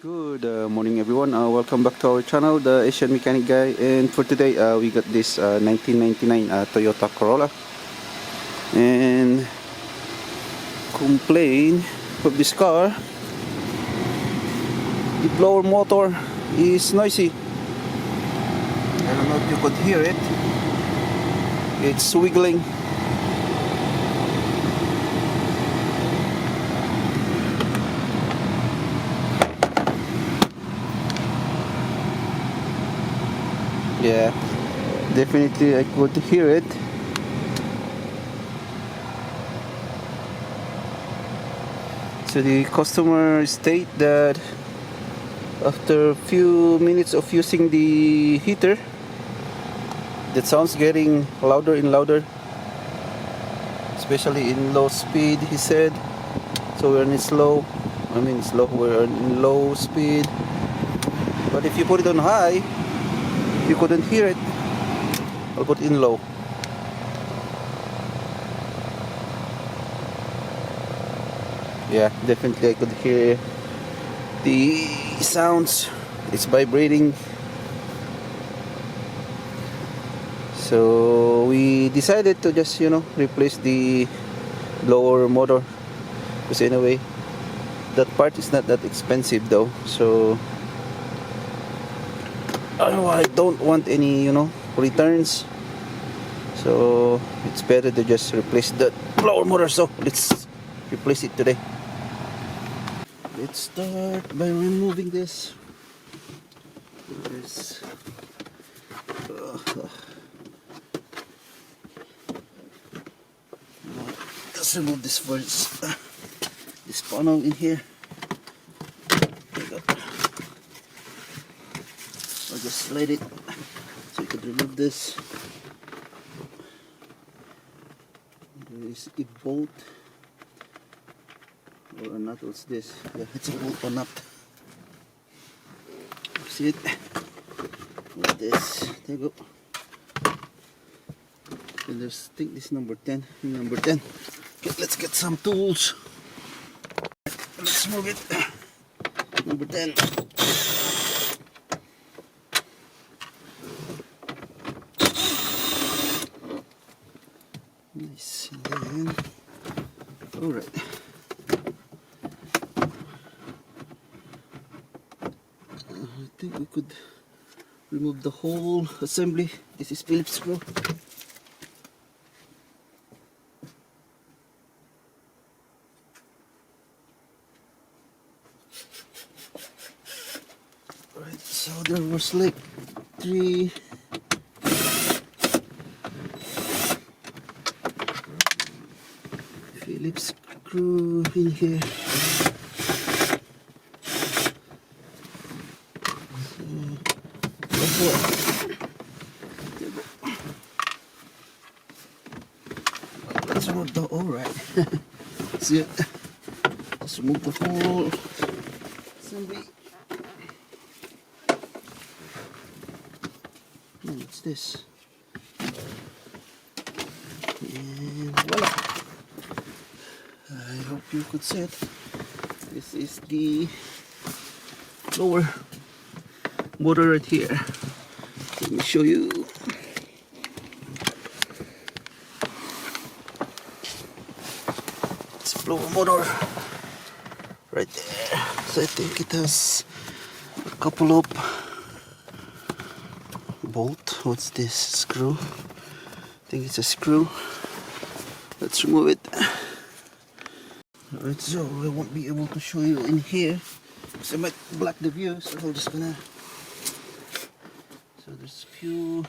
Good morning everyone, welcome back to our channel, the Asian Mechanic Guy. And for today we got this 1999 Toyota Corolla. And complaint of this car, the blower motor is noisy. I don't know if you could hear it. It's wiggling. Yeah, definitely I could hear it. So the customer state that after a few minutes of using the heater, that sounds getting louder and louder, especially in low speed, he said. So we're in slow, we're in low speed. But if you put it on high, you couldn't hear it. I'll put in low. Yeah, definitely I could hear the sounds. It's vibrating. So we decided to just replace the blower motor, because anyway that part is not that expensive though. So I don't want any returns, so it's better to just replace the blower motor. So let's replace it today. Let's start by removing this. Let's remove this first. This panel in here. There we go. I'll just slide it so you can remove this. There is a bolt or a nut. What's this? Yeah, it's a bolt or nut. See it? Like this. There you go. And there's, I think this is number 10. Number 10. Okay, let's get some tools. Let's move it. Number 10. Nice. And then, alright. I think we could remove the whole assembly. This is Phillips screw. Alright, so there was like 3 Phillips screw in here. Let's remove the, alright. See it? Let's remove the whole assembly. What's this? And voila! I hope you could see it. This is the lower motor right here. Let me show you. It's a blower motor right there. So I think it has a couple of bolt. What's this? Screw. I think it's a screw. Let's remove it. Alright, so I won't be able to show you in here because I might block the view, so I'm just gonna. So there's a few.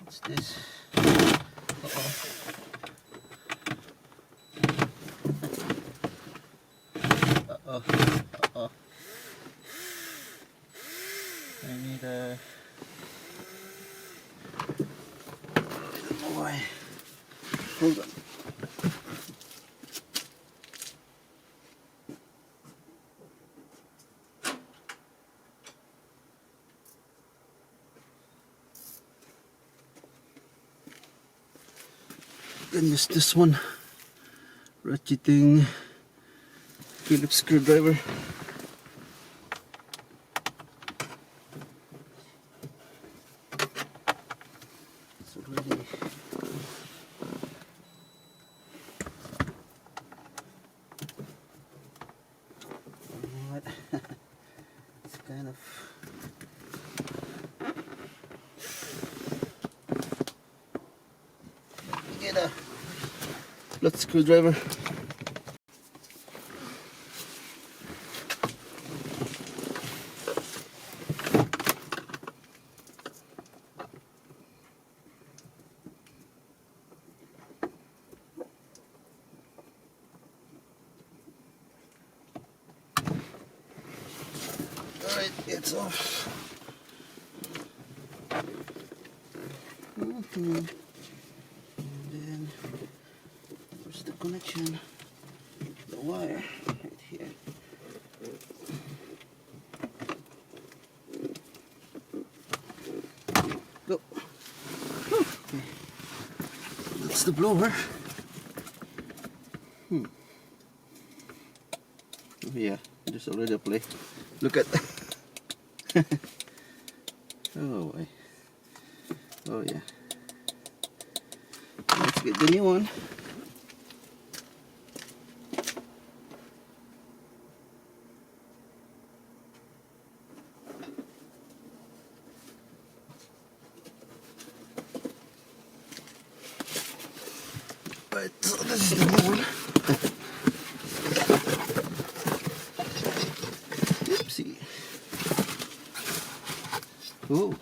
What's this? I need a. I don't know why. Hold on. Then use this one, ratcheting Phillips screwdriver. kind of get a flat screwdriver. Alright, it's off. And then where's the connection? The wire right here. Go. Okay. That's the blower. Oh yeah, there's already a play. Look at oh boy. Oh yeah. Let's get the new one. Right, so this is the new one. Oopsie. Oh.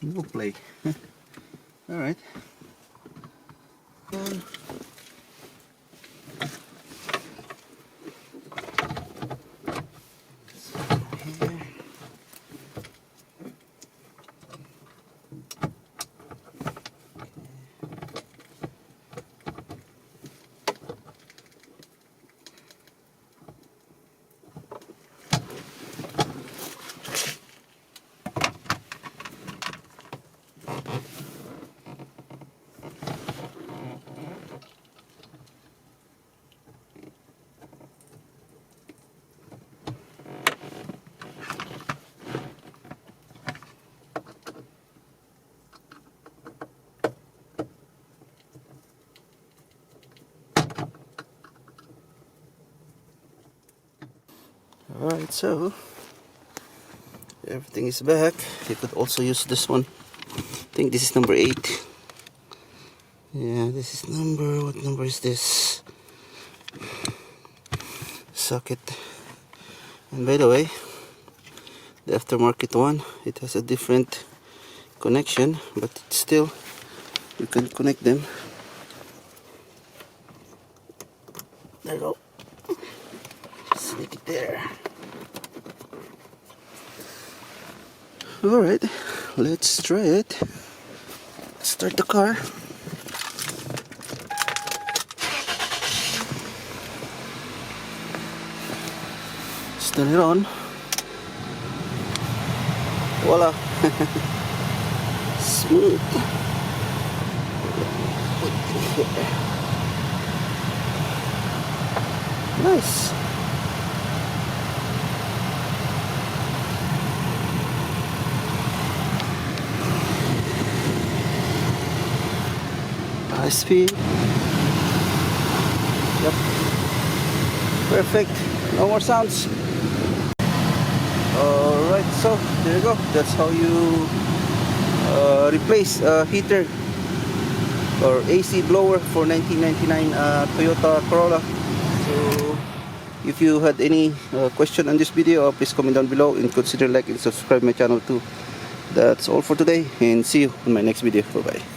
No play. All right. Alright, so everything is back. You could also use this one. I think this is number 8. Yeah, this is number, what number is this? Socket. And by the way, the aftermarket one, it has a different connection, but it's still, you can connect them. There you go. Sneak it there. Alright, let's try it. Start the car. Turn it on. Voila. Smooth. Nice. High speed. Yep. Perfect. No more sounds. Alright, so there you go. That's how you replace a heater or AC blower for 1999 Toyota Corolla. So if you had any question on this video, please comment down below and consider like and subscribe my channel too. That's all for today, and see you in my next video. Bye bye.